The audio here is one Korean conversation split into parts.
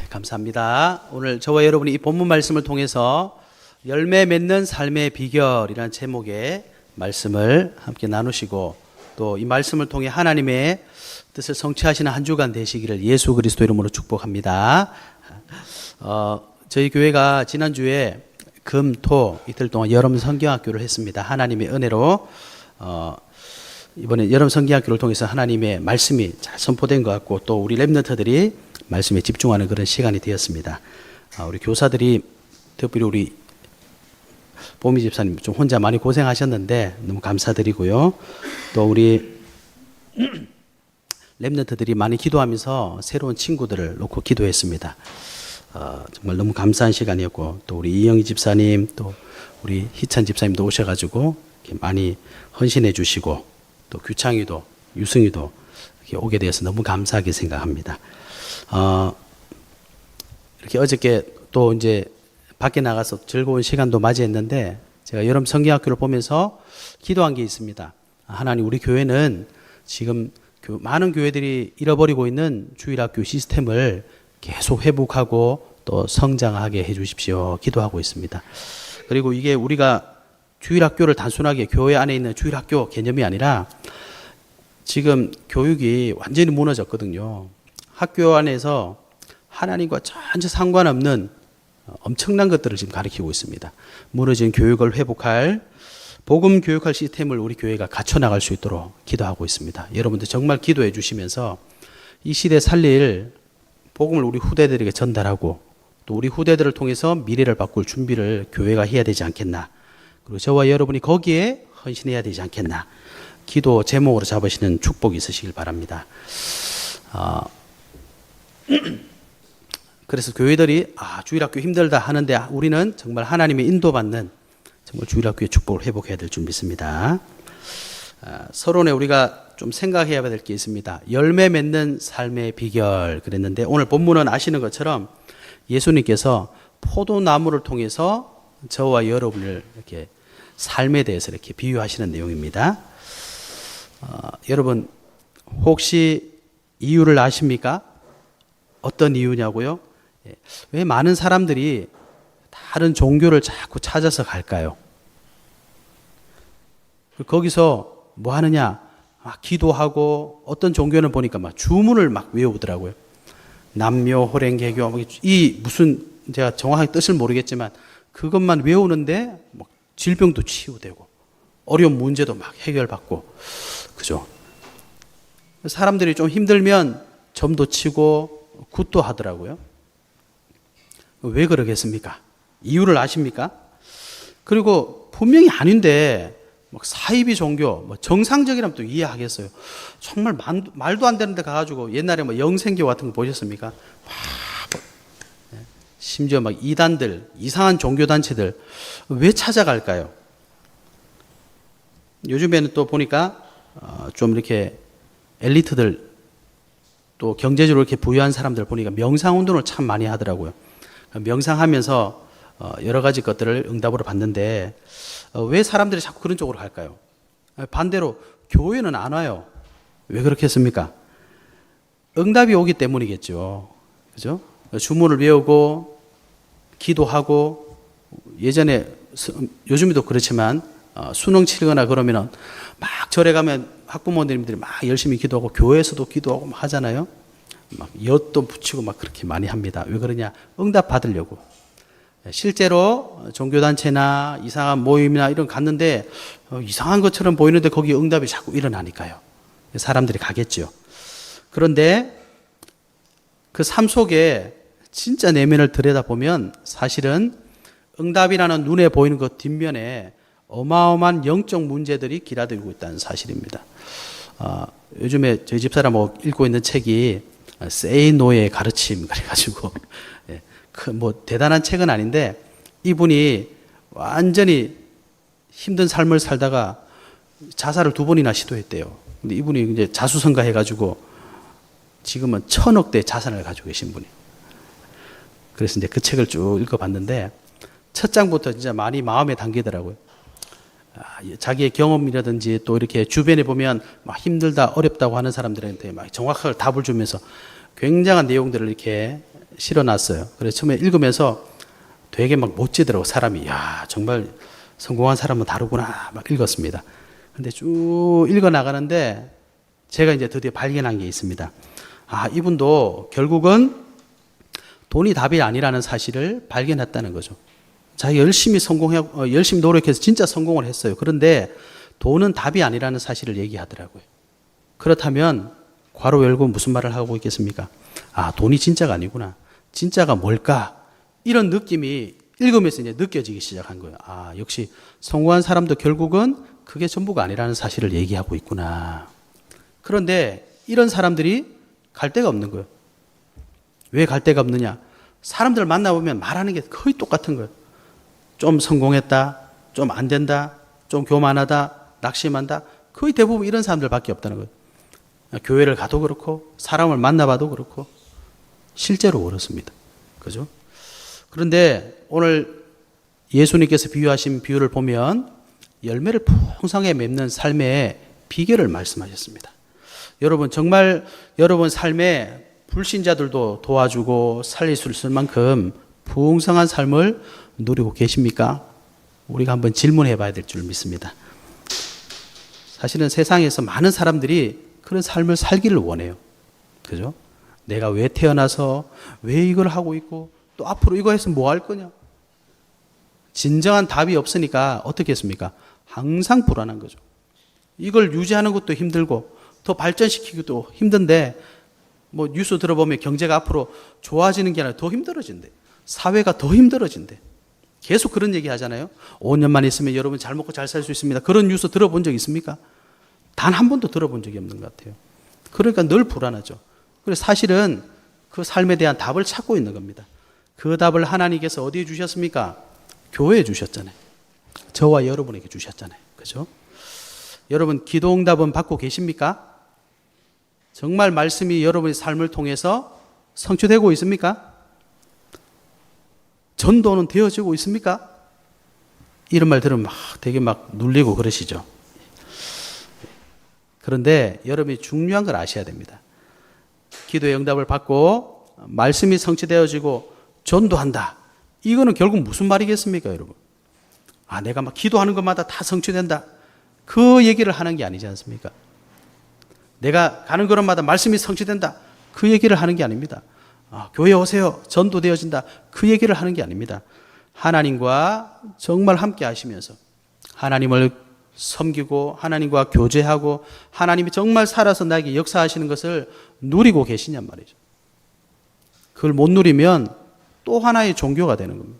감사합니다. 오늘 저와 여러분이 이 본문 말씀을 통해서 열매 맺는 삶의 비결이라는 제목의 말씀을 함께 나누시고 또 이 말씀을 통해 하나님의 뜻을 성취하시는 한 주간 되시기를 예수 그리스도 이름으로 축복합니다. 저희 교회가 지난주에 금, 토 이틀 동안 여름 성경학교를 했습니다. 하나님의 은혜로 이번에 여름 성경학교를 통해서 하나님의 말씀이 잘 선포된 것 같고 또 우리 랩런트들이 말씀에 집중하는 그런 시간이 되었습니다. 우리 교사들이 특별히 우리 보미 집사님 좀 혼자 많이 고생하셨는데 너무 감사드리고요. 또 우리 랩런트들이 많이 기도하면서 새로운 친구들을 놓고 기도했습니다. 정말 너무 감사한 시간이었고 또 우리 이영희 집사님 또 우리 희찬 집사님도 오셔가지고 이렇게 많이 헌신해 주시고 또 규창이도 유승이도 이렇게 오게 되어서 너무 감사하게 생각합니다. 이렇게 어저께 또 이제 밖에 나가서 즐거운 시간도 맞이했는데 제가 여름 성경학교를 보면서 기도한 게 있습니다. 하나님, 우리 교회는 지금 많은 교회들이 잃어버리고 있는 주일학교 시스템을 계속 회복하고 또 성장하게 해 주십시오. 기도하고 있습니다. 그리고 이게 우리가 주일학교를 단순하게 교회 안에 있는 주일학교 개념이 아니라 지금 교육이 완전히 무너졌거든요. 학교 안에서 하나님과 전혀 상관없는 엄청난 것들을 지금 가르치고 있습니다. 무너진 교육을 회복할 복음 교육할 시스템을 우리 교회가 갖춰나갈 수 있도록 기도하고 있습니다. 여러분들 정말 기도해 주시면서 이 시대 살릴 복음을 우리 후대들에게 전달하고 또 우리 후대들을 통해서 미래를 바꿀 준비를 교회가 해야 되지 않겠나. 그리고 저와 여러분이 거기에 헌신해야 되지 않겠나. 기도 제목으로 잡으시는 축복이 있으시길 바랍니다. 그래서 교회들이 주일학교 힘들다 하는데 우리는 정말 하나님의 인도받는 정말 주일학교의 축복을 회복해야 될 줄 믿습니다. 서론에 우리가 좀 생각해야 될 게 있습니다. 열매 맺는 삶의 비결 그랬는데 오늘 본문은 아시는 것처럼 예수님께서 포도나무를 통해서 저와 여러분을 이렇게 삶에 대해서 이렇게 비유하시는 내용입니다. 여러분 혹시 이유를 아십니까? 어떤 이유냐고요? 왜 많은 사람들이 다른 종교를 자꾸 찾아서 갈까요? 거기서 뭐 하느냐? 막 기도하고 어떤 종교는 보니까 막 주문을 막 외우더라고요. 남묘, 호랭개교, 이 무슨 제가 정확하게 뜻을 모르겠지만 그것만 외우는데 막 질병도 치유되고 어려운 문제도 막 해결받고 그죠? 사람들이 좀 힘들면 점도 치고 굿도 하더라고요. 왜 그러겠습니까? 이유를 아십니까? 그리고 분명히 아닌데 막 사이비 종교, 뭐 정상적이라면 또 이해하겠어요. 정말 말도 안 되는데 가가지고 옛날에 뭐 영생교 같은 거 보셨습니까? 심지어 막 이단들, 이상한 종교단체들 왜 찾아갈까요? 요즘에는 또 보니까 좀 이렇게 엘리트들 또 경제적으로 이렇게 부유한 사람들 보니까 명상운동을 참 많이 하더라고요. 명상하면서 여러 가지 것들을 응답으로 받는데 왜 사람들이 자꾸 그런 쪽으로 갈까요? 반대로 교회는 안 와요. 왜 그렇겠습니까? 응답이 오기 때문이겠죠. 그죠? 주문을 외우고 기도하고 예전에 요즘에도 그렇지만 수능 치거나 그러면은 막 절에 가면 학부모님들이 막 열심히 기도하고 교회에서도 기도하고 막 하잖아요. 막 엿도 붙이고 막 그렇게 많이 합니다. 왜 그러냐? 응답 받으려고. 실제로 종교단체나 이상한 모임이나 이런 갔는데 이상한 것처럼 보이는데 거기 응답이 자꾸 일어나니까요. 사람들이 가겠죠. 그런데 그 삶 속에 진짜 내면을 들여다보면 사실은 응답이라는 눈에 보이는 것 뒷면에 어마어마한 영적 문제들이 기라들고 있다는 사실입니다. 요즘에 저희 집사람하고 읽고 있는 책이 Say No의 가르침 그래가지고 뭐 대단한 책은 아닌데 이분이 완전히 힘든 삶을 살다가 자살을 2번이나 시도했대요. 근데 이분이 이제 자수성가 해가지고 지금은 1000억대 자산을 가지고 계신 분이. 그래서 이제 그 책을 쭉 읽어봤는데 첫 장부터 진짜 많이 마음에 담기더라고요. 자기의 경험이라든지 또 이렇게 주변에 보면 막 힘들다 어렵다고 하는 사람들한테 막 정확하게 답을 주면서 굉장한 내용들을 이렇게 실어놨어요. 그래서 처음에 읽으면서 되게 막 멋지더라고. 사람이. 야, 정말 성공한 사람은 다르구나. 막 읽었습니다. 근데 쭉 읽어 나가는데 제가 이제 드디어 발견한 게 있습니다. 아, 이분도 결국은 돈이 답이 아니라는 사실을 발견했다는 거죠. 자기가 열심히 노력해서 진짜 성공을 했어요. 그런데 돈은 답이 아니라는 사실을 얘기하더라고요. 그렇다면 괄호 열고 무슨 말을 하고 있겠습니까? 아, 돈이 진짜가 아니구나. 진짜가 뭘까? 이런 느낌이 읽으면서 이제 느껴지기 시작한 거예요. 아, 역시 성공한 사람도 결국은 그게 전부가 아니라는 사실을 얘기하고 있구나. 그런데 이런 사람들이 갈 데가 없는 거예요. 왜 갈 데가 없느냐? 사람들 만나보면 말하는 게 거의 똑같은 거예요. 좀 성공했다, 좀 안 된다, 좀 교만하다, 낙심한다. 거의 대부분 이런 사람들밖에 없다는 거예요. 교회를 가도 그렇고 사람을 만나봐도 그렇고 실제로 그렇습니다. 그죠? 그런데 오늘 예수님께서 비유하신 비유를 보면 열매를 풍성하게 맺는 삶의 비결을 말씀하셨습니다. 여러분, 정말 여러분 삶에 불신자들도 도와주고 살릴 수 있을 만큼 풍성한 삶을 누리고 계십니까? 우리가 한번 질문해 봐야 될 줄 믿습니다. 사실은 세상에서 많은 사람들이 그런 삶을 살기를 원해요. 그죠? 내가 왜 태어나서 왜 이걸 하고 있고 또 앞으로 이거 해서 뭐 할 거냐? 진정한 답이 없으니까 어떻게 했습니까? 항상 불안한 거죠. 이걸 유지하는 것도 힘들고 더 발전시키기도 힘든데 뭐 뉴스 들어보면 경제가 앞으로 좋아지는 게 아니라 더 힘들어진대. 사회가 더 힘들어진대. 계속 그런 얘기 하잖아요. 5년만 있으면 여러분 잘 먹고 잘 살 수 있습니다. 그런 뉴스 들어본 적 있습니까? 단 한 번도 들어본 적이 없는 것 같아요. 그러니까 늘 불안하죠. 그래서 사실은 그 삶에 대한 답을 찾고 있는 겁니다. 그 답을 하나님께서 어디에 주셨습니까? 교회에 주셨잖아요. 저와 여러분에게 주셨잖아요. 그죠? 여러분, 기도 응답은 받고 계십니까? 정말 말씀이 여러분의 삶을 통해서 성취되고 있습니까? 전도는 되어지고 있습니까? 이런 말 들으면 되게 눌리고 그러시죠. 그런데 여러분이 중요한 걸 아셔야 됩니다. 기도의 응답을 받고 말씀이 성취되어지고 전도한다. 이거는 결국 무슨 말이겠습니까, 여러분? 아, 내가 기도하는 것마다 다 성취된다. 그 얘기를 하는 게 아니지 않습니까? 내가 가는 걸음마다 말씀이 성취된다. 그 얘기를 하는 게 아닙니다. 아, 교회 오세요. 전도되어진다. 그 얘기를 하는 게 아닙니다. 하나님과 정말 함께 하시면서 하나님을 섬기고 하나님과 교제하고 하나님이 정말 살아서 나에게 역사하시는 것을 누리고 계시냔 말이죠. 그걸 못 누리면 또 하나의 종교가 되는 겁니다.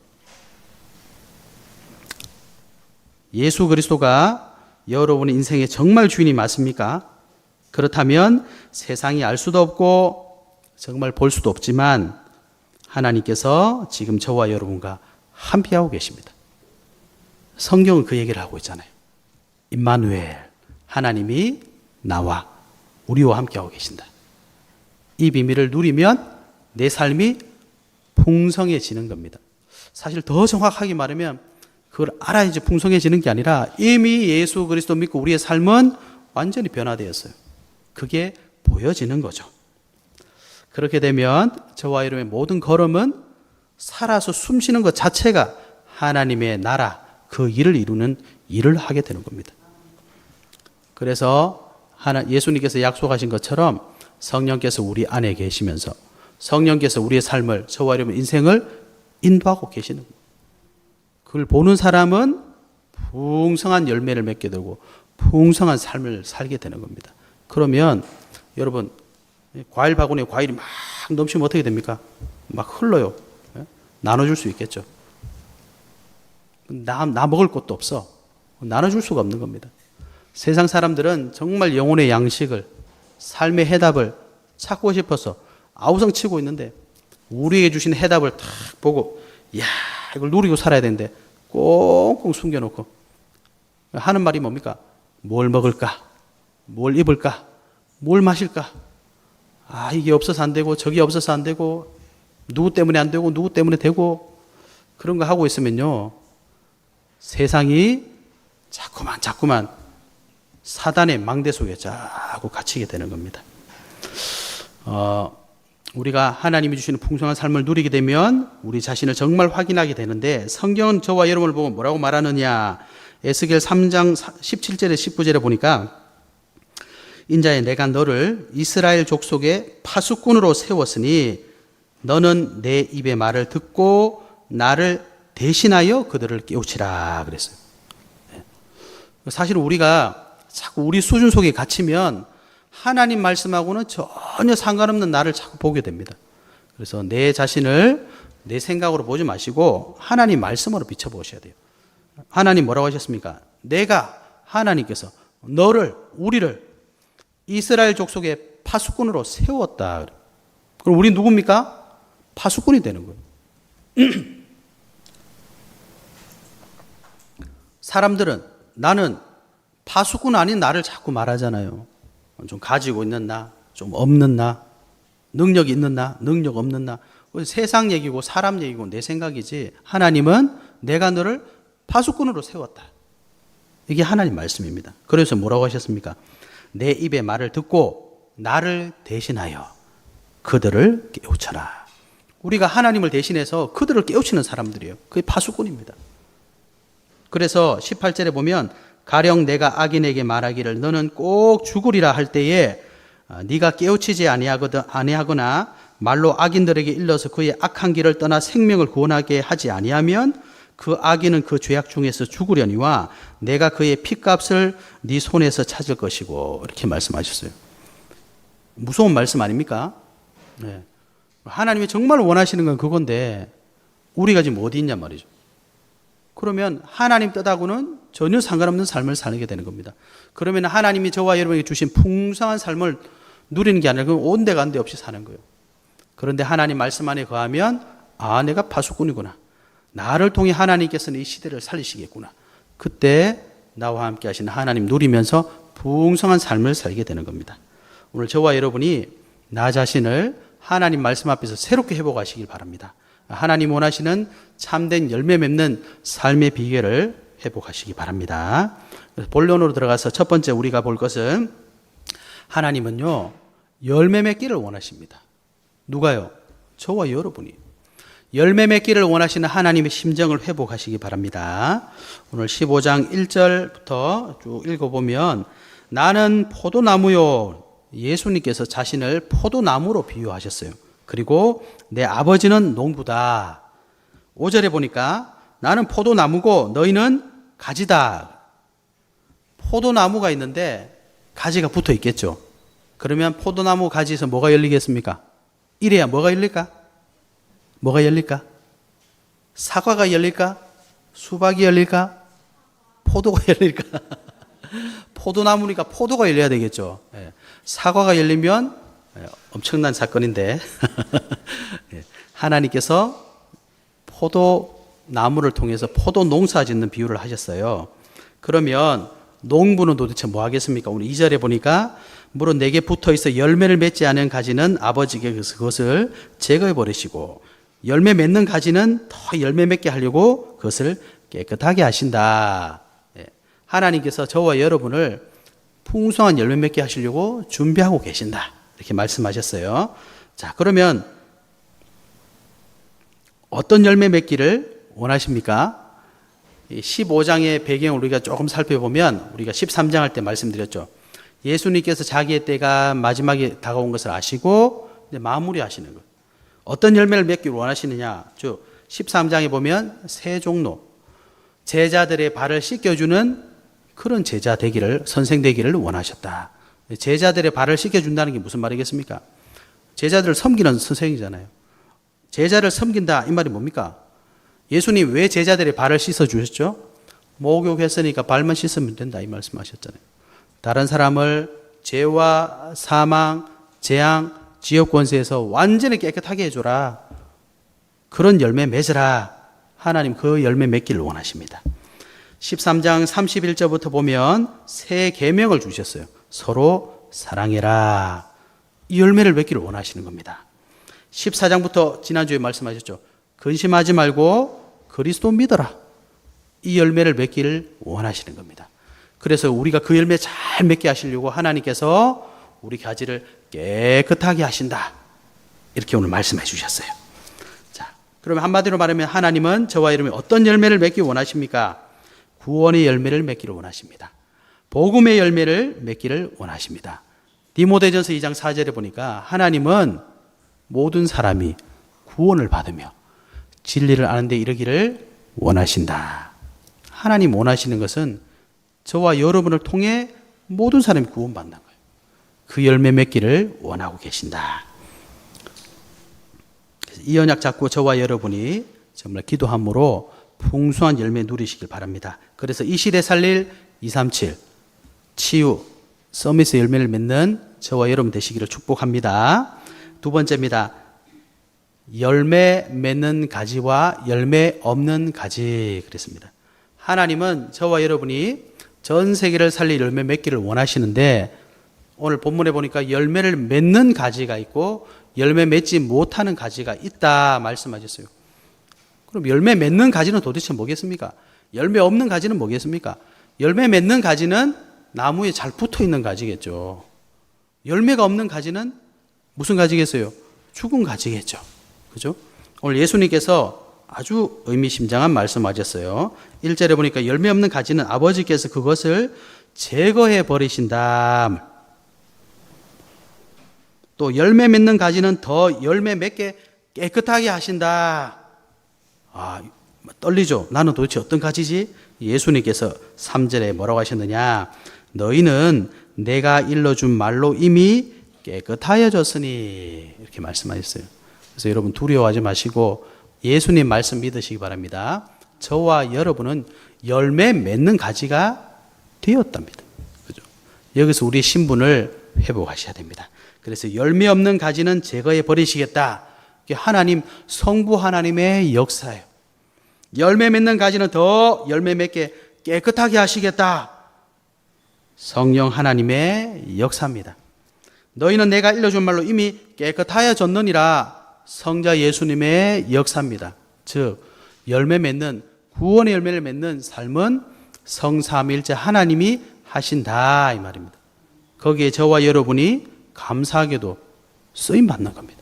예수 그리스도가 여러분의 인생의 정말 주인이 맞습니까? 그렇다면 세상이 알 수도 없고 정말 볼 수도 없지만 하나님께서 지금 저와 여러분과 함께하고 계십니다. 성경은 그 얘기를 하고 있잖아요. 임마누엘, 하나님이 나와 우리와 함께하고 계신다. 이 비밀을 누리면 내 삶이 풍성해지는 겁니다. 사실 더 정확하게 말하면 그걸 알아야지 풍성해지는 게 아니라 이미 예수 그리스도 믿고 우리의 삶은 완전히 변화되었어요. 그게 보여지는 거죠. 그렇게 되면 저와 여러분의 모든 걸음은 살아서 숨쉬는 것 자체가 하나님의 나라, 그 일을 이루는 일을 하게 되는 겁니다. 그래서 예수님께서 약속하신 것처럼 성령께서 우리 안에 계시면서 성령께서 우리의 삶을, 저와 여러분 인생을 인도하고 계시는 겁니다. 그걸 보는 사람은 풍성한 열매를 맺게 되고 풍성한 삶을 살게 되는 겁니다. 그러면 여러분, 과일 바구니에 과일이 막 넘치면 어떻게 됩니까? 막 흘러요. 나눠줄 수 있겠죠. 나 먹을 것도 없어. 나눠줄 수가 없는 겁니다. 세상 사람들은 정말 영혼의 양식을, 삶의 해답을 찾고 싶어서 아우성 치고 있는데 우리에게 주신 해답을 딱 보고 이야, 이걸 누리고 살아야 되는데 꽁꽁 숨겨놓고 하는 말이 뭡니까? 뭘 먹을까? 뭘 입을까? 뭘 마실까? 아, 이게 없어서 안 되고 저게 없어서 안 되고 누구 때문에 안 되고 누구 때문에 되고 그런 거 하고 있으면요, 세상이 자꾸만 사단의 망대 속에 자꾸 갇히게 되는 겁니다. 우리가 하나님이 주시는 풍성한 삶을 누리게 되면 우리 자신을 정말 확인하게 되는데, 성경은 저와 여러분을 보고 뭐라고 말하느냐. 에스겔 3장 17절에 19절에 보니까, 인자야 내가 너를 이스라엘 족속의 파수꾼으로 세웠으니 너는 내 입의 말을 듣고 나를 대신하여 그들을 깨우치라 그랬어요. 사실 우리가 자꾸 우리 수준 속에 갇히면 하나님 말씀하고는 전혀 상관없는 나를 자꾸 보게 됩니다. 그래서 내 자신을 내 생각으로 보지 마시고 하나님 말씀으로 비춰보셔야 돼요. 하나님 뭐라고 하셨습니까? 내가, 하나님께서 너를, 우리를 이스라엘 족속의 파수꾼으로 세웠다. 그럼 우리 누굽니까? 파수꾼이 되는 거예요. 사람들은 나는 파수꾼 아닌 나를 자꾸 말하잖아요. 좀 가지고 있는 나, 좀 없는 나, 능력이 있는 나, 능력 없는 나. 세상 얘기고 사람 얘기고 내 생각이지, 하나님은 내가 너를 파수꾼으로 세웠다. 이게 하나님 말씀입니다. 그래서 뭐라고 하셨습니까? 내 입의 말을 듣고 나를 대신하여 그들을 깨우쳐라. 우리가 하나님을 대신해서 그들을 깨우치는 사람들이에요. 그게 파수꾼입니다. 그래서 18절에 보면 가령 내가 악인에게 말하기를 너는 꼭 죽으리라 할 때에 네가 깨우치지 아니하거나 말로 악인들에게 일러서 그의 악한 길을 떠나 생명을 구원하게 하지 아니하면 그 악인은 그 죄악 중에서 죽으려니와 내가 그의 핏값을 네 손에서 찾을 것이고, 이렇게 말씀하셨어요. 무서운 말씀 아닙니까? 네. 하나님이 정말 원하시는 건 그건데 우리가 지금 어디 있냐 말이죠. 그러면 하나님 뜻하고는 전혀 상관없는 삶을 사게 되는 겁니다. 그러면 하나님이 저와 여러분에게 주신 풍성한 삶을 누리는 게 아니라 그건 온데간데 없이 사는 거예요. 그런데 하나님 말씀 안에 거하면 아, 내가 파수꾼이구나. 나를 통해 하나님께서는 이 시대를 살리시겠구나. 그때 나와 함께 하시는 하나님 누리면서 풍성한 삶을 살게 되는 겁니다. 오늘 저와 여러분이 나 자신을 하나님 말씀 앞에서 새롭게 회복하시길 바랍니다. 하나님 원하시는 참된 열매 맺는 삶의 비결을 회복하시기 바랍니다. 본론으로 들어가서 첫 번째 우리가 볼 것은, 하나님은요 열매 맺기를 원하십니다. 누가요? 저와 여러분이. 열매 맺기를 원하시는 하나님의 심정을 회복하시기 바랍니다. 오늘 15장 1절부터 쭉 읽어보면, 나는 포도나무요. 예수님께서 자신을 포도나무로 비유하셨어요. 그리고 내 아버지는 농부다. 5절에 보니까 나는 포도나무고 너희는 가지다. 포도나무가 있는데 가지가 붙어 있겠죠. 그러면 포도나무 가지에서 뭐가 열리겠습니까? 이래야 뭐가 열릴까? 뭐가 열릴까? 사과가 열릴까? 수박이 열릴까? 포도가 열릴까? 포도나무니까 포도가 열려야 되겠죠. 사과가 열리면 엄청난 사건인데 하나님께서 포도나무를 통해서 포도 농사 짓는 비유를 하셨어요. 그러면 농부는 도대체 뭐 하겠습니까? 오늘 2절에 보니까 물은 내게 붙어 있어 열매를 맺지 않은 가지는 아버지께 그것을 제거해 버리시고 열매 맺는 가지는 더 열매 맺게 하려고 그것을 깨끗하게 하신다. 하나님께서 저와 여러분을 풍성한 열매 맺게 하시려고 준비하고 계신다. 이렇게 말씀하셨어요. 자, 그러면 어떤 열매 맺기를 원하십니까? 15장의 배경을 우리가 조금 살펴보면, 우리가 13장 할 때 말씀드렸죠. 예수님께서 자기의 때가 마지막에 다가온 것을 아시고 마무리하시는 것. 어떤 열매를 맺기를 원하시느냐? 13장에 보면 세 종로, 제자들의 발을 씻겨주는 그런 제자 되기를, 선생 되기를 원하셨다. 제자들의 발을 씻겨준다는 게 무슨 말이겠습니까? 제자들을 섬기는 선생이잖아요. 제자를 섬긴다, 이 말이 뭡니까? 예수님 왜 제자들의 발을 씻어주셨죠? 목욕했으니까 발만 씻으면 된다, 이 말씀하셨잖아요. 다른 사람을 죄와 사망, 재앙, 지역 권세에서 완전히 깨끗하게 해줘라. 그런 열매 맺으라. 하나님 그 열매 맺기를 원하십니다. 13장 31절부터 보면 새 계명을 주셨어요. 서로 사랑해라. 이 열매를 맺기를 원하시는 겁니다. 14장부터 지난주에 말씀하셨죠. 근심하지 말고 그리스도 믿어라. 이 열매를 맺기를 원하시는 겁니다. 그래서 우리가 그 열매 잘 맺게 하시려고 하나님께서 우리 가지를 깨끗하게 하신다. 이렇게 오늘 말씀해 주셨어요. 자, 그러면 한마디로 말하면 하나님은 저와 여러분이 어떤 열매를 맺기 원하십니까? 구원의 열매를 맺기를 원하십니다. 복음의 열매를 맺기를 원하십니다. 디모데전서 2장 4절에 보니까 하나님은 모든 사람이 구원을 받으며 진리를 아는 데 이르기를 원하신다. 하나님 원하시는 것은 저와 여러분을 통해 모든 사람이 구원받는 거예요. 그 열매 맺기를 원하고 계신다. 이 언약 잡고 저와 여러분이 정말 기도함으로 풍성한 열매 누리시길 바랍니다. 그래서 이 시대 살릴 237 치유 서밋 열매를 맺는 저와 여러분 되시기를 축복합니다. 두 번째입니다. 열매 맺는 가지와 열매 없는 가지 그랬습니다. 하나님은 저와 여러분이 전 세계를 살릴 열매 맺기를 원하시는데 오늘 본문에 보니까 열매를 맺는 가지가 있고 열매 맺지 못하는 가지가 있다 말씀하셨어요. 그럼 열매 맺는 가지는 도대체 뭐겠습니까? 열매 없는 가지는 뭐겠습니까? 열매 맺는 가지는 나무에 잘 붙어 있는 가지겠죠. 열매가 없는 가지는 무슨 가지겠어요? 죽은 가지겠죠. 그죠? 오늘 예수님께서 아주 의미심장한 말씀하셨어요. 1절에 보니까 열매 없는 가지는 아버지께서 그것을 제거해 버리신다. 또 열매 맺는 가지는 더 열매 맺게 깨끗하게 하신다. 아, 떨리죠? 나는 도대체 어떤 가지지? 예수님께서 3절에 뭐라고 하셨느냐? 너희는 내가 일러준 말로 이미 깨끗하여졌으니 이렇게 말씀하셨어요. 그래서 여러분 두려워하지 마시고 예수님 말씀 믿으시기 바랍니다. 저와 여러분은 열매 맺는 가지가 되었답니다. 그죠? 여기서 우리 신분을 회복하셔야 됩니다. 그래서 열매 없는 가지는 제거해 버리시겠다. 하나님, 성부 하나님의 역사예요. 열매 맺는 가지는 더 열매 맺게 깨끗하게 하시겠다. 성령 하나님의 역사입니다. 너희는 내가 일러준 말로 이미 깨끗하여졌느니라. 성자 예수님의 역사입니다. 즉 열매 맺는 구원의 열매를 맺는 삶은 성삼일체 하나님이 하신다 이 말입니다. 거기에 저와 여러분이 감사하게도 쓰임 받는 겁니다.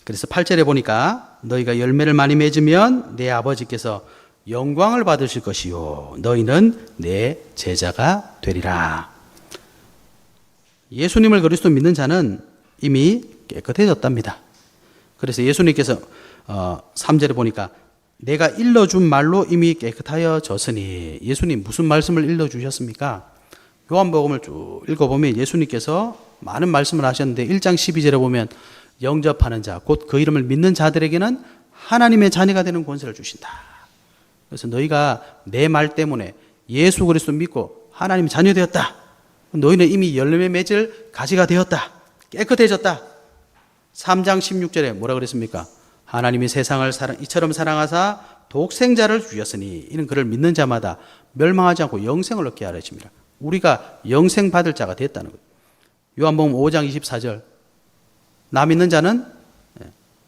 그래서 8절에 보니까 너희가 열매를 많이 맺으면 내 아버지께서 영광을 받으실 것이요 너희는 내 제자가 되리라. 예수님을 그리스도 믿는 자는 이미 깨끗해졌답니다. 그래서 예수님께서 3절에 보니까 내가 일러준 말로 이미 깨끗하여졌으니 예수님 무슨 말씀을 일러주셨습니까? 요한복음을 쭉 읽어보면 예수님께서 많은 말씀을 하셨는데 1장 12절에 보면 영접하는 자, 곧 그 이름을 믿는 자들에게는 하나님의 자녀가 되는 권세를 주신다. 그래서 너희가 내 말 때문에 예수 그리스도 믿고 하나님의 자녀 되었다. 너희는 이미 열매 맺을 가지가 되었다. 깨끗해졌다. 3장 16절에 뭐라 그랬습니까? 하나님이 세상을 이처럼 사랑하사 독생자를 주셨으니 이는 그를 믿는 자마다 멸망하지 않고 영생을 얻게 하려 하십니다. 우리가 영생 받을 자가 됐다는 거예요. 요한복음 5장 24절 나 믿는 자는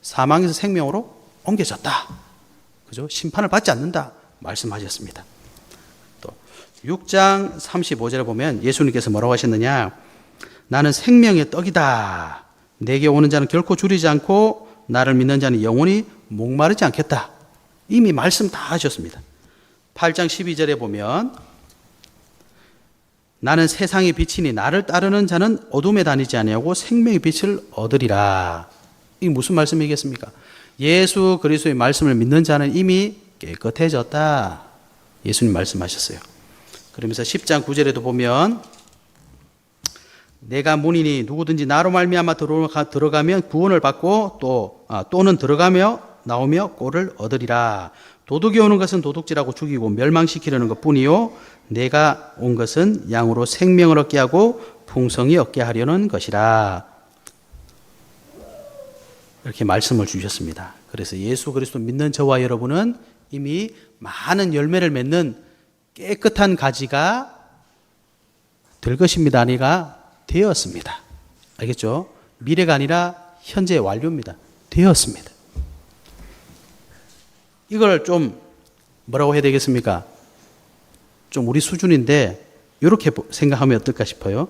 사망에서 생명으로 옮겨졌다. 그죠? 심판을 받지 않는다 말씀하셨습니다. 또 6장 35절에 보면 예수님께서 뭐라고 하셨느냐? 나는 생명의 떡이다. 내게 오는 자는 결코 줄이지 않고 나를 믿는 자는 영원히 목마르지 않겠다. 이미 말씀 다 하셨습니다. 8장 12절에 보면 나는 세상의 빛이니 나를 따르는 자는 어둠에 다니지 아니하고 생명의 빛을 얻으리라. 이게 무슨 말씀이겠습니까? 예수 그리스도의 말씀을 믿는 자는 이미 깨끗해졌다. 예수님 말씀하셨어요. 그러면서 10장 9절에도 보면 내가 문이니 누구든지 나로 말미암아 들어가면 구원을 받고 또는 들어가며 나오며 꼴을 얻으리라. 도둑이 오는 것은 도둑질하고 죽이고 멸망시키려는 것뿐이요 내가 온 것은 양으로 생명을 얻게 하고 풍성히 얻게 하려는 것이라. 이렇게 말씀을 주셨습니다. 그래서 예수 그리스도 믿는 저와 여러분은 이미 많은 열매를 맺는 깨끗한 가지가 될 것입니다. 아니가 되었습니다. 알겠죠? 미래가 아니라 현재 완료입니다. 되었습니다. 이걸 좀 뭐라고 해야 되겠습니까? 좀 우리 수준인데 이렇게 생각하면 어떨까 싶어요.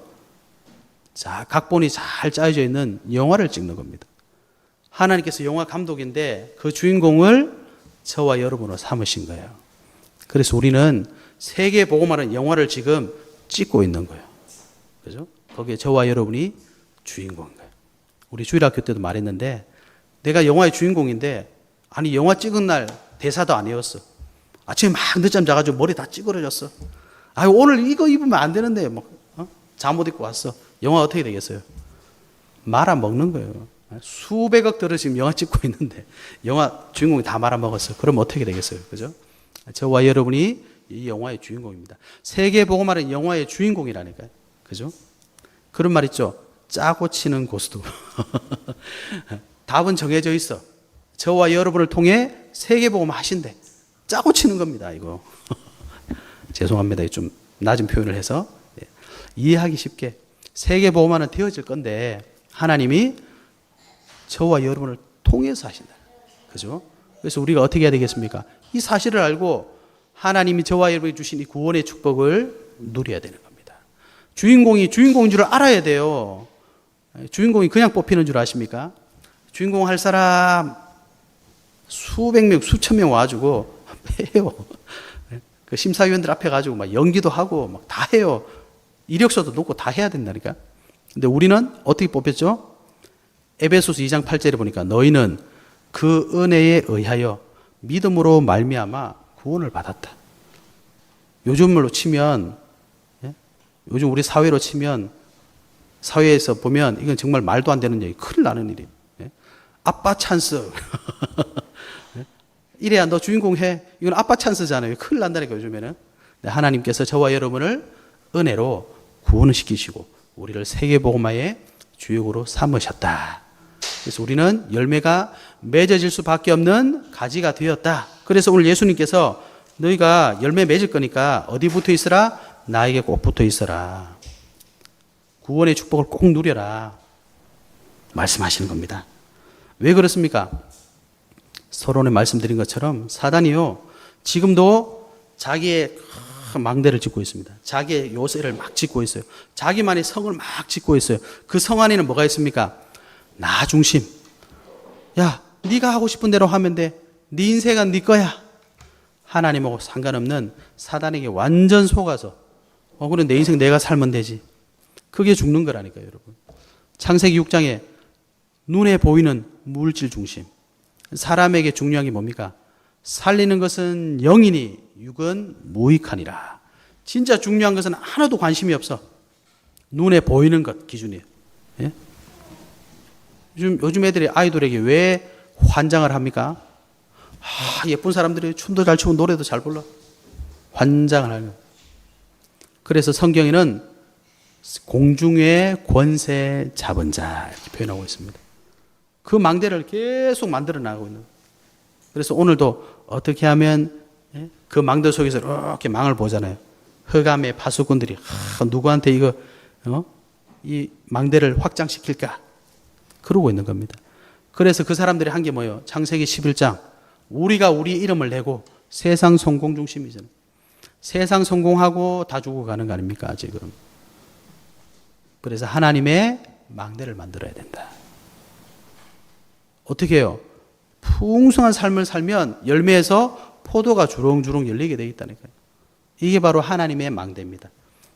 자, 각본이 잘 짜여져 있는 영화를 찍는 겁니다. 하나님께서 영화 감독인데 그 주인공을 저와 여러분으로 삼으신 거예요. 그래서 우리는 세계 복음화는 영화를 지금 찍고 있는 거예요. 그죠? 거기에 저와 여러분이 주인공인 거예요. 우리 주일학교 때도 말했는데 내가 영화의 주인공인데 아니 영화 찍은 날 대사도 안 외웠어. 아침에 막 늦잠 자가지고 머리 다 찌그러졌어. 아 오늘 이거 입으면 안 되는데 잠옷 입고 왔어. 영화 어떻게 되겠어요? 말아먹는 거예요. 수백억 들을 지금 영화 찍고 있는데 영화 주인공이 다 말아먹었어. 그럼 어떻게 되겠어요? 그죠? 저와 여러분이 이 영화의 주인공입니다. 세계 복음화는 영화의 주인공이라니까요. 그죠? 그런 말 있죠. 짜고 치는 고스톱. 답은 정해져 있어. 저와 여러분을 통해 세계 복음화 하신대. 짜고 치는 겁니다. 이거. 죄송합니다. 좀 낮은 표현을 해서 이해하기 쉽게 세계 복음화는 되어질 건데 하나님이 저와 여러분을 통해서 하신다. 그죠? 그래서 우리가 어떻게 해야 되겠습니까? 이 사실을 알고 하나님이 저와 여러분이 주신 이 구원의 축복을 누려야 되는 겁니다. 주인공이 주인공인 줄 알아야 돼요. 주인공이 그냥 뽑히는 줄 아십니까? 주인공 할 사람 수백 명, 수천 명 와가지고 해요. 그 심사위원들 앞에 가지고 막 연기도 하고 막 다 해요. 이력서도 놓고 다 해야 된다니까. 근데 우리는 어떻게 뽑혔죠? 에베소서 2장 8절에 보니까 너희는 그 은혜에 의하여 믿음으로 말미암아 구원을 받았다. 요즘 말로 치면 요즘 우리 사회로 치면 사회에서 보면 이건 정말 말도 안 되는 얘기, 큰일 나는 일이에요. 아빠 찬스. 이래야 너 주인공 해. 이건 아빠 찬스잖아요. 큰일 난다니까 요즘에는. 하나님께서 저와 여러분을 은혜로 구원을 시키시고 우리를 세계복음화의 주역으로 삼으셨다. 그래서 우리는 열매가 맺어질 수밖에 없는 가지가 되었다. 그래서 오늘 예수님께서 너희가 열매 맺을 거니까 어디 붙어 있으라? 나에게 꼭 붙어 있어라. 구원의 축복을 꼭 누려라. 말씀하시는 겁니다. 왜 그렇습니까? 서론에 말씀드린 것처럼 사단이요. 지금도 자기의 망대를 짓고 있습니다. 자기의 요새를 막 짓고 있어요. 자기만의 성을 막 짓고 있어요. 그 성 안에는 뭐가 있습니까? 나 중심. 야, 네가 하고 싶은 대로 하면 돼. 네 인생은 네 거야. 하나님하고 상관없는 사단에게 완전 속아서 그래 내 인생 내가 살면 되지. 그게 죽는 거라니까요, 여러분. 창세기 6장에 눈에 보이는 물질 중심. 사람에게 중요한 게 뭡니까? 살리는 것은 영이니 육은 무익하니라. 진짜 중요한 것은 하나도 관심이 없어. 눈에 보이는 것 기준이에요. 예? 요즘 애들이 아이돌에게 왜 환장을 합니까? 예쁜 사람들이 춤도 잘 추고 노래도 잘 불러. 환장을 하는. 그래서 성경에는 공중의 권세 잡은 자 이렇게 표현하고 있습니다. 그 망대를 계속 만들어 나가고 있는. 그래서 오늘도 어떻게 하면 그 망대 속에서 이렇게 망을 보잖아요. 흑암의 파수꾼들이 누구한테 이 망대를 확장시킬까? 그러고 있는 겁니다. 그래서 그 사람들이 한 게 뭐예요? 창세기 11장 우리가 우리 이름을 내고 세상 성공 중심이잖아요. 세상 성공하고 다 죽어가는 거 아닙니까 지금. 그래서 하나님의 망대를 만들어야 된다. 어떻게 해요? 풍성한 삶을 살면 열매에서 포도가 주렁주렁 열리게 되어 있다니까요. 이게 바로 하나님의 망대입니다.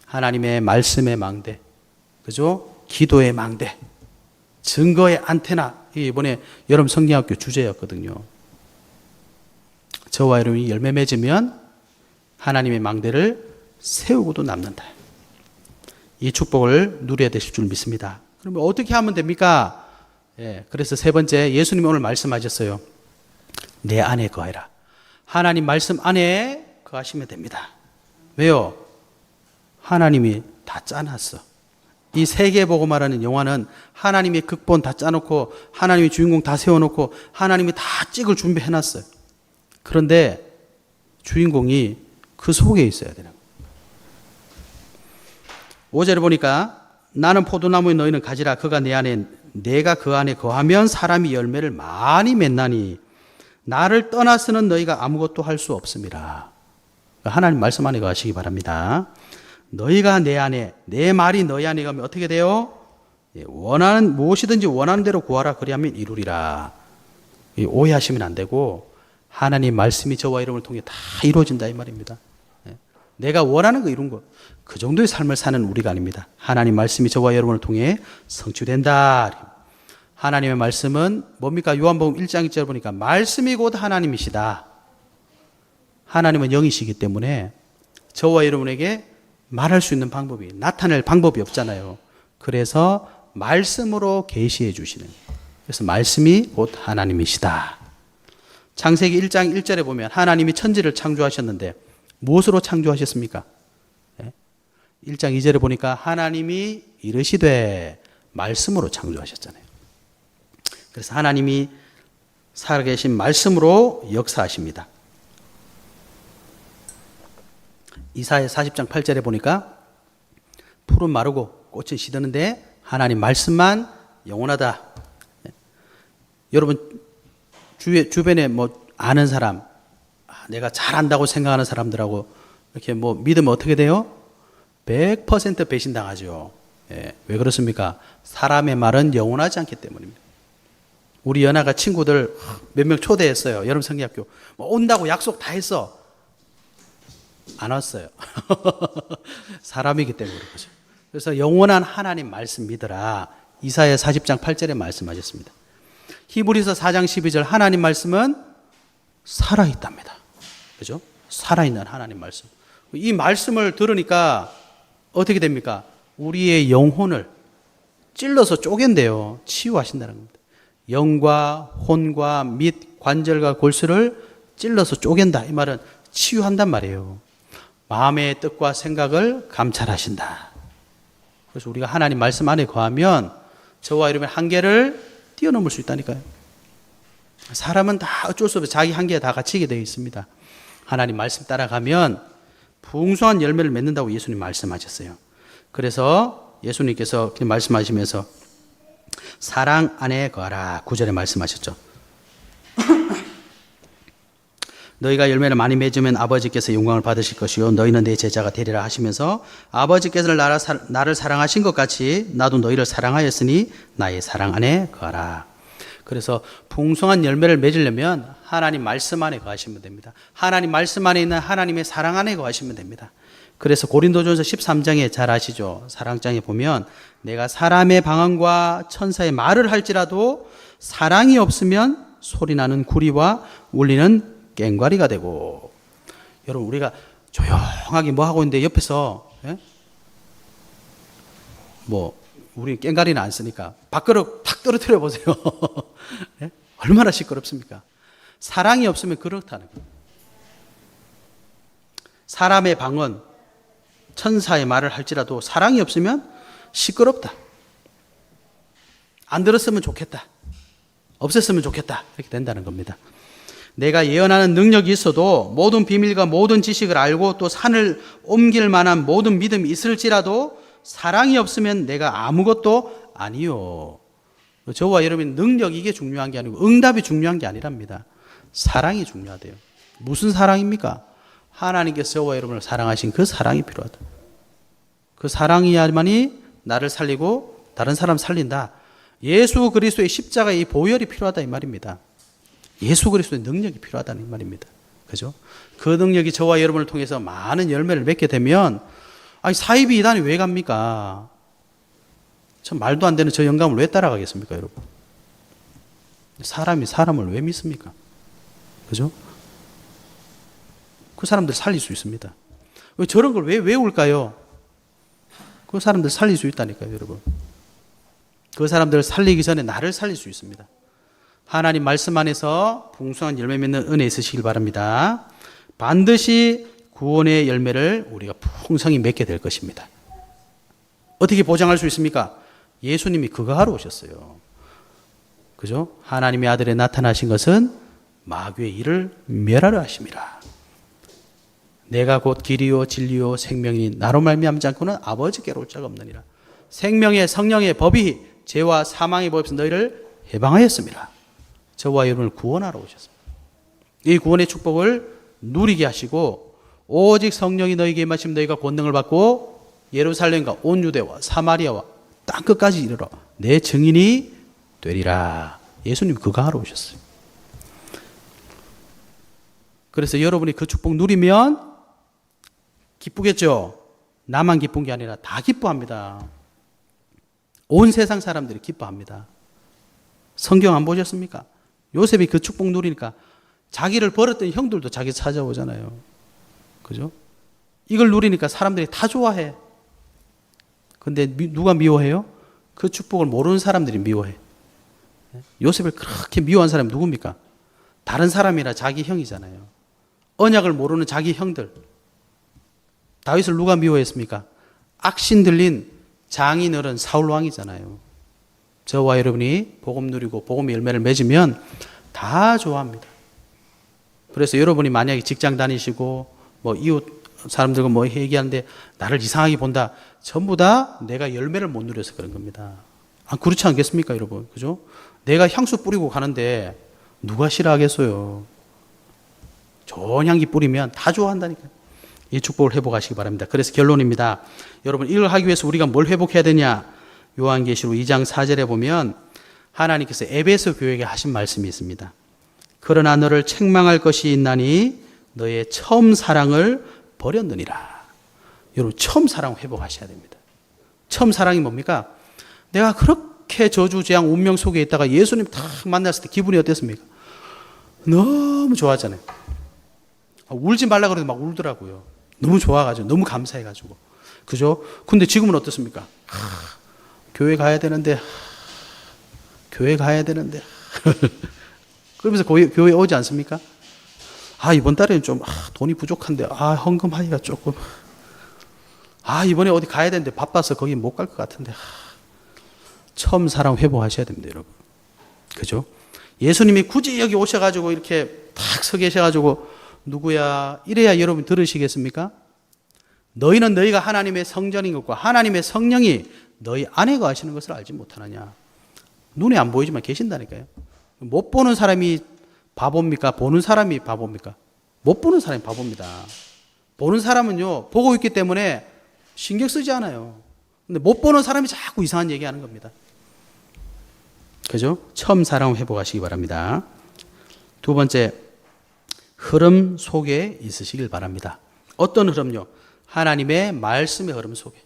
하나님의 말씀의 망대. 그죠? 기도의 망대. 증거의 안테나. 이게 이번에 여러분 성경학교 주제였거든요. 저와 여러분이 열매 맺으면 하나님의 망대를 세우고도 남는다. 이 축복을 누려야 되실 줄 믿습니다. 그러면 어떻게 하면 됩니까? 그래서 세 번째 예수님이 오늘 말씀하셨어요. 내 안에 거해라. 하나님 말씀 안에 거하시면 됩니다. 왜요? 하나님이 다 짜놨어. 이 세계복음화라는 영화는 하나님의 극본 다 짜놓고 하나님의 주인공 다 세워놓고 하나님이 다 찍을 준비해놨어요. 그런데 주인공이 그 속에 있어야 되는 거예요. 5절에 보니까 나는 포도나무에 너희는 가지라. 그가 내 안에 내가 그 안에 거하면 사람이 열매를 많이 맺나니 나를 떠나서는 너희가 아무것도 할 수 없음이라. 하나님 말씀 안에 거하시기 바랍니다. 너희가 내 안에, 내 말이 너희 안에 가면 어떻게 돼요? 원하는 무엇이든지 원하는 대로 구하라 그리하면 이루리라. 오해하시면 안 되고 하나님 말씀이 저와 여러분을 통해 다 이루어진다 이 말입니다. 내가 원하는 거 이룬 거 그 정도의 삶을 사는 우리가 아닙니다. 하나님 말씀이 저와 여러분을 통해 성취된다. 하나님의 말씀은 뭡니까? 요한복음 1장 1절 보니까 말씀이 곧 하나님이시다. 하나님은 영이시기 때문에 저와 여러분에게 말할 수 있는 방법이, 나타낼 방법이 없잖아요. 그래서 말씀으로 계시해 주시는, 그래서 말씀이 곧 하나님이시다. 창세기 1장 1절에 보면 하나님이 천지를 창조하셨는데 무엇으로 창조하셨습니까? 1장 2절에 보니까 하나님이 이르시되 말씀으로 창조하셨잖아요. 그래서 하나님이 살아계신 말씀으로 역사하십니다. 이사야 40장 8절에 보니까 풀은 마르고 꽃은 시드는데 하나님 말씀만 영원하다. 여러분 주변에 뭐 아는 사람, 내가 잘한다고 생각하는 사람들하고 이렇게 뭐 믿으면 어떻게 돼요? 100% 배신당하죠. 왜 그렇습니까? 사람의 말은 영원하지 않기 때문입니다. 우리 연하가 친구들 몇 명 초대했어요. 여러분 성리학교. 뭐 온다고 약속 다 했어. 안 왔어요. 사람이기 때문에 그렇죠. 그래서 영원한 하나님 말씀 믿으라. 이사야 40장 8절에 말씀하셨습니다. 히브리서 4장 12절 하나님 말씀은 살아있답니다. 그죠? 살아있는 하나님 말씀. 이 말씀을 들으니까 어떻게 됩니까? 우리의 영혼을 찔러서 쪼갠대요. 치유하신다는 겁니다. 영과 혼과 및 관절과 골수를 찔러서 쪼갠다. 이 말은 치유한단 말이에요. 마음의 뜻과 생각을 감찰하신다. 그래서 우리가 하나님 말씀 안에 거하면 저와 여러분의 한계를 뛰어넘을 수 있다니까요. 사람은 다 어쩔 수 없이 자기 한계에 다 갇히게 되어 있습니다. 하나님 말씀 따라가면 풍성한 열매를 맺는다고 예수님 말씀하셨어요. 그래서 예수님께서 말씀하시면서 사랑 안에 거하라 9절에 말씀하셨죠. 너희가 열매를 많이 맺으면 아버지께서 영광을 받으실 것이요 너희는 내 제자가 되리라 하시면서 아버지께서 나를 사랑하신 것 같이 나도 너희를 사랑하였으니 나의 사랑 안에 거하라. 그래서 풍성한 열매를 맺으려면 하나님 말씀 안에 거하시면 됩니다. 하나님 말씀 안에 있는 하나님의 사랑 안에 거하시면 됩니다. 그래서 고린도전서 13장에 잘 아시죠? 사랑장에 보면 내가 사람의 방언과 천사의 말을 할지라도 사랑이 없으면 소리나는 구리와 울리는 꽹과리가 되고. 여러분 우리가 조용하게 뭐 하고 있는데 옆에서 우리 꽹과리는 안 쓰니까 밥그릇 탁 떨어뜨려 보세요. 얼마나 시끄럽습니까? 사랑이 없으면 그렇다는 거예요. 사람의 방언, 천사의 말을 할지라도 사랑이 없으면 시끄럽다. 안 들었으면 좋겠다. 없었으면 좋겠다. 이렇게 된다는 겁니다. 내가 예언하는 능력이 있어도 모든 비밀과 모든 지식을 알고 또 산을 옮길 만한 모든 믿음이 있을지라도 사랑이 없으면 내가 아무것도 아니요. 저와 여러분 능력 이게 중요한 게 아니고 응답이 중요한 게 아니랍니다. 사랑이 중요하대요. 무슨 사랑입니까? 하나님께서 저와 여러분을 사랑하신 그 사랑이 필요하다. 그 사랑이야만이 나를 살리고 다른 사람 살린다. 예수 그리스도의 십자가의 이 보혈이 필요하다 이 말입니다. 예수 그리스도의 능력이 필요하다는 말입니다. 그죠? 그 능력이 저와 여러분을 통해서 많은 열매를 맺게 되면 사이비 이단이 왜 갑니까? 참 말도 안 되는 저 영감을 왜 따라가겠습니까, 여러분? 사람이 사람을 왜 믿습니까? 그죠? 그 사람들 살릴 수 있습니다. 왜 저런 걸 왜 외울까요? 그 사람들 살릴 수 있다니까요, 여러분. 그 사람들을 살리기 전에 나를 살릴 수 있습니다. 하나님 말씀 안에서 풍성한 열매 맺는 은혜 있으시길 바랍니다. 반드시 구원의 열매를 우리가 풍성히 맺게 될 것입니다. 어떻게 보장할 수 있습니까? 예수님이 그거 하러 오셨어요. 그죠? 하나님의 아들에 나타나신 것은 마귀의 일을 멸하려 하심이라. 내가 곧 길이요 진리요 생명이니 나로 말미암지 않고는 아버지께로 올 자가 없느니라. 생명의 성령의 법이 죄와 사망의 법에서 너희를 해방하였습니다. 저와 여러분을 구원하러 오셨습니다. 이 구원의 축복을 누리게 하시고 오직 성령이 너희에게 임하시면 너희가 권능을 받고 예루살렘과 온 유대와 사마리아와 땅 끝까지 이르러 내 증인이 되리라. 예수님 그거 하러 오셨어요. 그래서 여러분이 그 축복 누리면 기쁘겠죠? 나만 기쁜 게 아니라 다 기뻐합니다. 온 세상 사람들이 기뻐합니다. 성경 안 보셨습니까? 요셉이 그 축복 누리니까 자기를 버렸던 형들도 자기 찾아오잖아요. 그죠? 이걸 누리니까 사람들이 다 좋아해. 근데 누가 미워해요? 그 축복을 모르는 사람들이 미워해. 요셉을 그렇게 미워한 사람이 누굽니까? 다른 사람이나 자기 형이잖아요. 언약을 모르는 자기 형들. 다윗을 누가 미워했습니까? 악신 들린 장인어른 사울 왕이잖아요. 저와 여러분이 복음 누리고 복음의 열매를 맺으면 다 좋아합니다. 그래서 여러분이 만약에 직장 다니시고 뭐 이웃 사람들과 뭐 얘기하는데 나를 이상하게 본다. 전부 다 내가 열매를 못 누려서 그런 겁니다. 아, 그렇지 않겠습니까, 여러분? 그죠? 내가 향수 뿌리고 가는데 누가 싫어하겠어요? 좋은 향기 뿌리면 다 좋아한다니까요. 이 축복을 회복하시기 바랍니다. 그래서 결론입니다. 여러분, 이걸 하기 위해서 우리가 뭘 회복해야 되냐? 요한계시록 2장 4절에 보면 하나님께서 에베소 교회에게 하신 말씀이 있습니다. 그러나 너를 책망할 것이 있나니 너의 처음 사랑을 버렸느니라. 여러분, 처음 사랑 회복하셔야 됩니다. 처음 사랑이 뭡니까? 내가 그렇게 저주재앙 운명 속에 있다가 예수님 딱 만났을 때 기분이 어땠습니까? 너무 좋았잖아요. 울지 말라 그래도 막 울더라고요. 너무 좋아가지고, 너무 감사해가지고. 그죠? 근데 지금은 어떻습니까? 교회 가야 되는데, 교회 가야 되는데. 그러면서 교회 오지 않습니까? 아, 이번 달에는 좀, 돈이 부족한데, 헌금하기가 조금. 이번에 어디 가야 되는데 바빠서 거기 못 갈 것 같은데. 처음 사랑 회복하셔야 됩니다, 여러분. 그죠? 예수님이 굳이 여기 오셔가지고 이렇게 탁 서 계셔가지고, 누구야? 이래야 여러분 들으시겠습니까? 너희는 너희가 하나님의 성전인 것과 하나님의 성령이 너희 안에 거하시는 것을 알지 못하느냐. 눈에 안 보이지만 계신다니까요. 못 보는 사람이 바보입니까? 보는 사람이 바보입니까? 못 보는 사람이 바보입니다. 보는 사람은요, 보고 있기 때문에 신경 쓰지 않아요. 근데 못 보는 사람이 자꾸 이상한 얘기 하는 겁니다. 그죠? 처음 사랑 회복하시기 바랍니다. 두 번째, 흐름 속에 있으시길 바랍니다. 어떤 흐름요? 하나님의 말씀의 흐름 속에.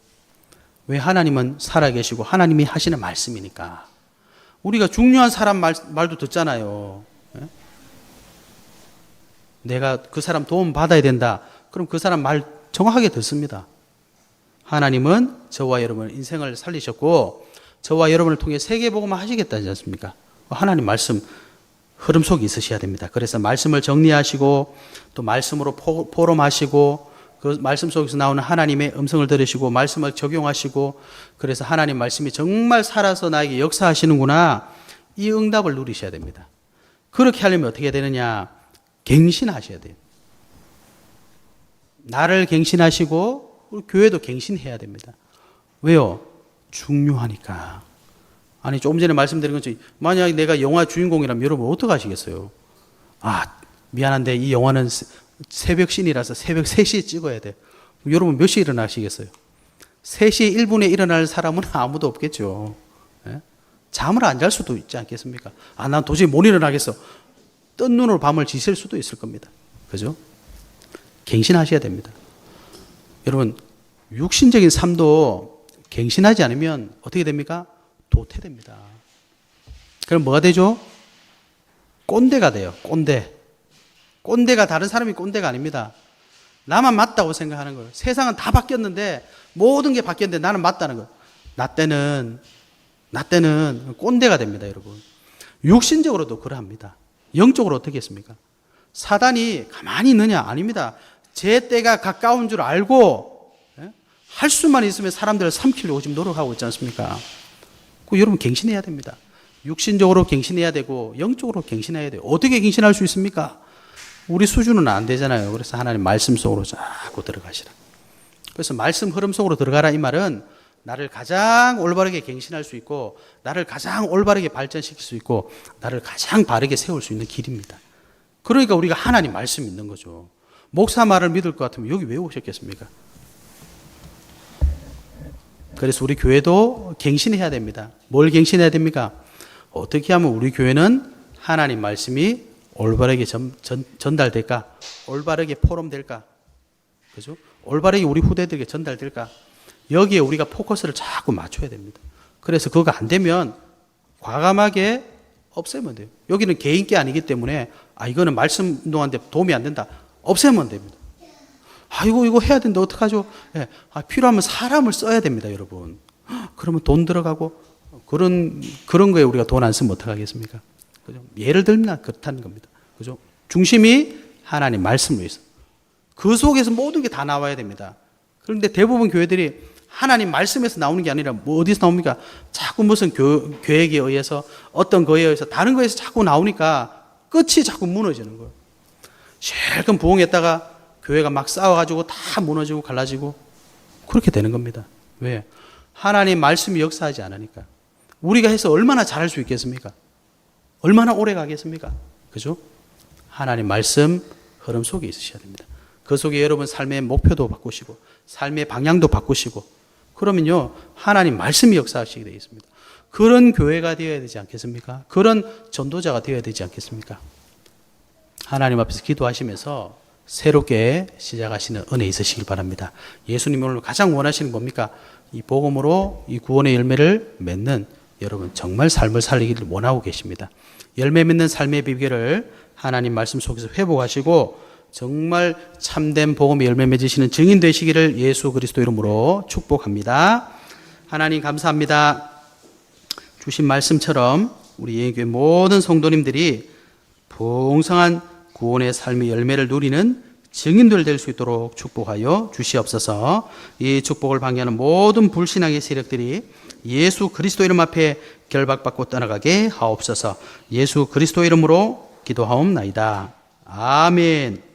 왜? 하나님은 살아계시고 하나님이 하시는 말씀이니까. 우리가 중요한 사람 말도 듣잖아요. 내가 그 사람 도움 받아야 된다. 그럼 그 사람 말 정확하게 듣습니다. 하나님은 저와 여러분의 인생을 살리셨고 저와 여러분을 통해 세계복음을 하시겠다지 않습니까? 하나님 말씀 흐름 속에 있으셔야 됩니다. 그래서 말씀을 정리하시고 또 말씀으로 포럼하시고 그 말씀 속에서 나오는 하나님의 음성을 들으시고 말씀을 적용하시고 그래서 하나님 말씀이 정말 살아서 나에게 역사하시는구나, 이 응답을 누리셔야 됩니다. 그렇게 하려면 어떻게 되느냐? 갱신하셔야 돼요. 나를 갱신하시고 우리 교회도 갱신해야 됩니다. 왜요? 중요하니까. 아니, 조금 전에 말씀드린 것처럼 만약에 내가 영화 주인공이라면 여러분 어떻게 하시겠어요? 미안한데 이 영화는 새벽 씬이라서 새벽 3시에 찍어야 돼. 여러분 몇 시에 일어나시겠어요? 3시 1분에 일어날 사람은 아무도 없겠죠. 예? 잠을 안 잘 수도 있지 않겠습니까? 난 도저히 못 일어나겠어. 뜬 눈으로 밤을 지샐 수도 있을 겁니다. 그죠? 갱신하셔야 됩니다. 여러분, 육신적인 삶도 갱신하지 않으면 어떻게 됩니까? 도태됩니다. 그럼 뭐가 되죠? 꼰대가 돼요. 꼰대. 꼰대가 다른 사람이 꼰대가 아닙니다. 나만 맞다고 생각하는 거예요. 세상은 다 바뀌었는데 모든 게 바뀌었는데 나는 맞다는 거예요. 나 때는 꼰대가 됩니다, 여러분. 육신적으로도 그러합니다. 영적으로 어떻게 했습니까? 사단이 가만히 있느냐? 아닙니다. 제 때가 가까운 줄 알고 할 수만 있으면 사람들을 삼키려고 지금 노력하고 있지 않습니까? 여러분 갱신해야 됩니다. 육신적으로 갱신해야 되고 영적으로 갱신해야 돼요. 어떻게 갱신할 수 있습니까? 우리 수준은 안 되잖아요. 그래서 하나님 말씀 속으로 자꾸 들어가시라. 그래서 말씀 흐름 속으로 들어가라 이 말은 나를 가장 올바르게 갱신할 수 있고 나를 가장 올바르게 발전시킬 수 있고 나를 가장 바르게 세울 수 있는 길입니다. 그러니까 우리가 하나님 말씀 믿는 거죠. 목사 말을 믿을 것 같으면 여기 왜 오셨겠습니까? 그래서 우리 교회도 갱신해야 됩니다. 뭘 갱신해야 됩니까? 어떻게 하면 우리 교회는 하나님 말씀이 올바르게 전달될까? 올바르게 포럼될까? 그죠? 올바르게 우리 후대들에게 전달될까? 여기에 우리가 포커스를 자꾸 맞춰야 됩니다. 그래서 그거 안 되면 과감하게 없애면 돼요. 여기는 개인게 아니기 때문에 이거는 말씀 운동하는데 도움이 안 된다. 없애면 됩니다. 이거 해야 되는데 어떡하죠? 예. 필요하면 사람을 써야 됩니다, 여러분. 그러면 돈 들어가고 그런 거에 우리가 돈 안 쓰면 어떡하겠습니까? 그죠? 예를 들면 그렇다는 겁니다. 그죠? 중심이 하나님 말씀으로 있어. 그 속에서 모든 게 다 나와야 됩니다. 그런데 대부분 교회들이 하나님 말씀에서 나오는 게 아니라 어디서 나옵니까? 자꾸 무슨 계획에 의해서 어떤 거에 의해서 다른 거에서 자꾸 나오니까 끝이 자꾸 무너지는 거예요. 실컷 부흥했다가 교회가 막 싸워가지고 다 무너지고 갈라지고 그렇게 되는 겁니다. 왜? 하나님 말씀이 역사하지 않으니까. 우리가 해서 얼마나 잘할 수 있겠습니까? 얼마나 오래 가겠습니까? 그죠? 하나님 말씀 흐름 속에 있으셔야 됩니다. 그 속에 여러분 삶의 목표도 바꾸시고 삶의 방향도 바꾸시고 그러면요 하나님 말씀이 역사하시게 되어 있습니다. 그런 교회가 되어야 되지 않겠습니까? 그런 전도자가 되어야 되지 않겠습니까? 하나님 앞에서 기도하시면서 새롭게 시작하시는 은혜 있으시길 바랍니다. 예수님이 오늘 가장 원하시는 뭡니까? 이 복음으로 이 구원의 열매를 맺는 여러분 정말 삶을 살리기를 원하고 계십니다. 열매 맺는 삶의 비결을 하나님 말씀 속에서 회복하시고 정말 참된 복음의 열매 맺으시는 증인 되시기를 예수 그리스도 이름으로 축복합니다. 하나님 감사합니다. 주신 말씀처럼 우리 예인교회 모든 성도님들이 풍성한 구원의 삶의 열매를 누리는 증인들 될 수 있도록 축복하여 주시옵소서. 이 축복을 방해하는 모든 불신앙의 세력들이 예수 그리스도 이름 앞에 결박받고 떠나가게 하옵소서. 예수 그리스도 이름으로 기도하옵나이다. 아멘.